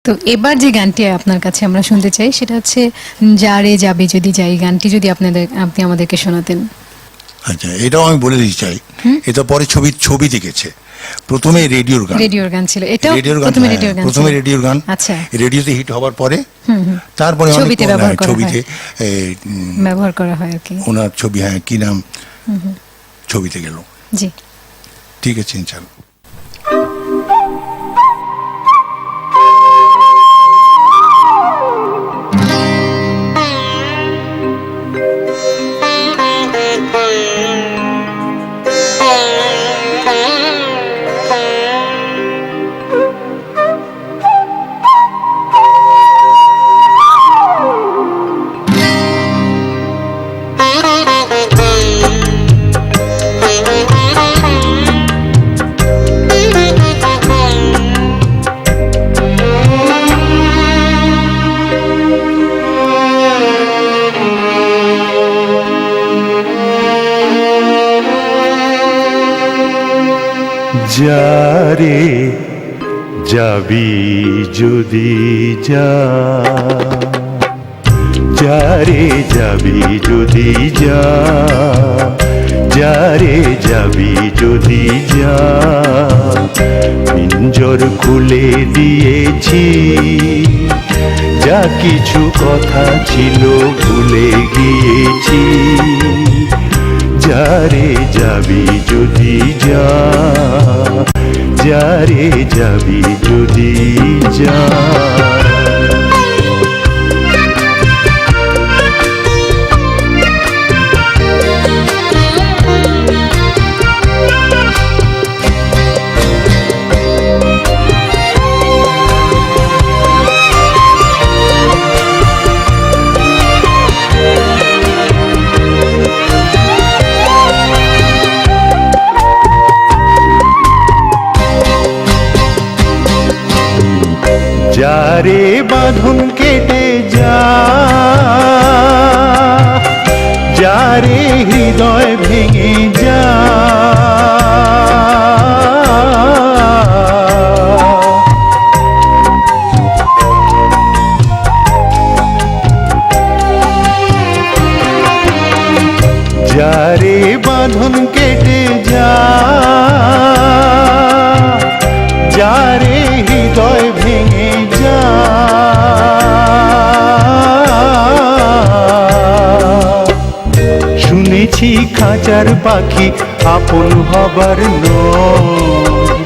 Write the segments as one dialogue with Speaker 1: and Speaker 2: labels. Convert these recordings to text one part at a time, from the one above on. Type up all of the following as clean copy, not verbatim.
Speaker 1: তো এবার যে গানটি আপনার কাছে আমরা শুনতে চাই সেটা হচ্ছে যারে যাবে যদি যাই, গানটি যদি আপনি আমাদেরকে শোনাতেন।
Speaker 2: আচ্ছা, এটাও আমি বলে দিতে চাই, এটা পরে ছবিতে গেছে। প্রথমে রেডিওর গান
Speaker 1: ছিল, এটাও
Speaker 2: প্রথমে রেডিওর গান।
Speaker 1: আচ্ছা,
Speaker 2: রেডিওতে হিট হওয়ার পরে তারপরে
Speaker 1: ছবিতে ব্যবহার করা হয় আর কি।
Speaker 2: ওনার ছবি, হ্যাঁ, কি নাম, ছবিতে গেল।
Speaker 1: জি,
Speaker 2: ঠিক আছে, ইনশাআল্লাহ।
Speaker 3: যারে যাবি যদি যা, যারে যাবি যদি যা, যারে যাবি যদি যা, পিঞ্জর খুলে দিয়েছি, যা কিছু কথা ছিল ভুলে গিয়েছি। যারে যাবি যদি যা, যারে যাবি যদি যা। যারে বাঁধন কেটে যা, যারে হৃদয় ভেঙে যা, যারে বাঁধন কেটে যা, যারে হৃদয় ভেঙে যা, শুনেছি খাঁচার পাখি আপন হবার নয়,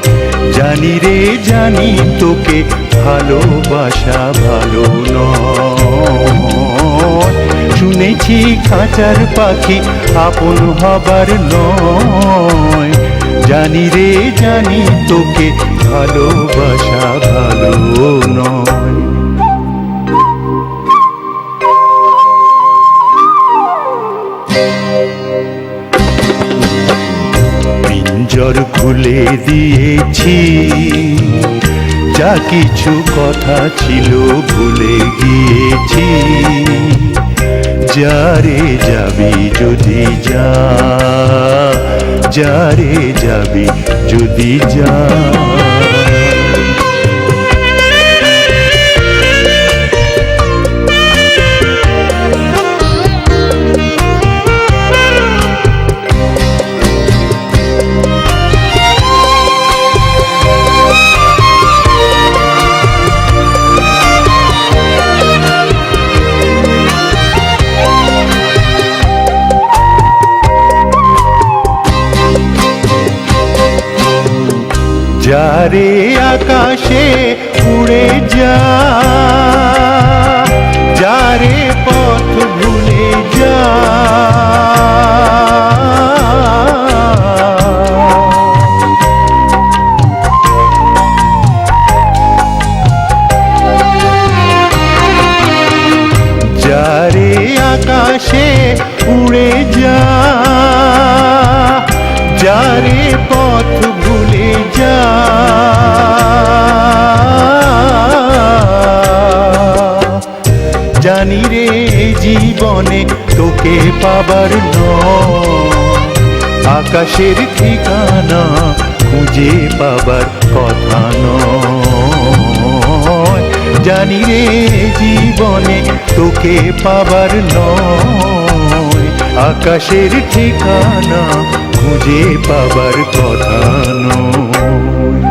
Speaker 3: জানি রে জানি তোকে ভালোবাসা ভালো নয়। শুনেছি খাঁচার পাখি আপন হবার নয়, জানি রে জানি তোকে ভালোবাসা ভালো নয়। পিঞ্জর খুলে দিয়েছি, যা কিছু কথা ছিল ভুলে গিয়েছি। যারে যাবি যদি যা, যারে যাবি যদি যা। যারে আকাশে উড়ে যা, যারে পথ ভুলে যা, যারে আকাশে উড়ে যা, যারে পথ ভুলে যা, জানি রে জীবনে তোকে পাবার নয়, আকাশের ঠিকানা খুঁজে পাবার কথা নয়। জানি রে জীবনে তোকে পাবার নয়, আকাশের ঠিকানা খুঁজে পাবার কথা নয়।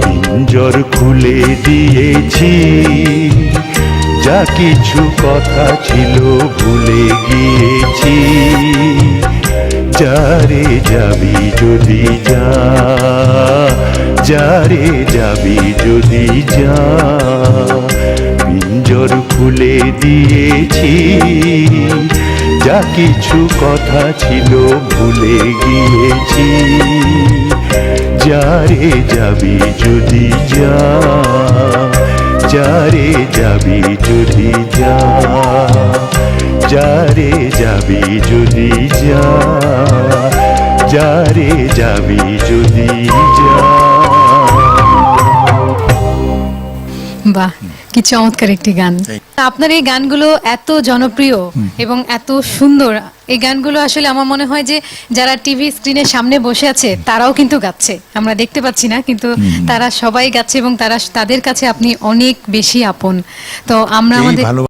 Speaker 3: পিঞ্জর খুলে দিয়েছি, যা কিছু কথা ছিল ভুলে গিয়েছি। যারে যাবি যদি যা, যারে যাবি যদি যা, পিঞ্জর খুলে দিয়েছি, যা কিছু কথা ছিল ভুলে গিয়েছি। যারে যাবি যদি যা, যারে যাবি যদি যা, যারে যাবি যদি যা, যারে যাবি যদি যা।
Speaker 1: বাহ, কি চমৎকার একটি গান। আপনার এই গানগুলো এত জনপ্রিয় এবং এত সুন্দর, এই গানগুলো আসলে আমার মনে হয় যে যারা টিভি স্ক্রিনের সামনে বসে আছে তারাও কিন্তু গাচ্ছে, আমরা দেখতে পাচ্ছি না, কিন্তু তারা সবাই গাচ্ছে এবং তাদের কাছে আপনি অনেক বেশি আপন। তো আমরা
Speaker 2: এই
Speaker 1: আমাদের
Speaker 2: ভালো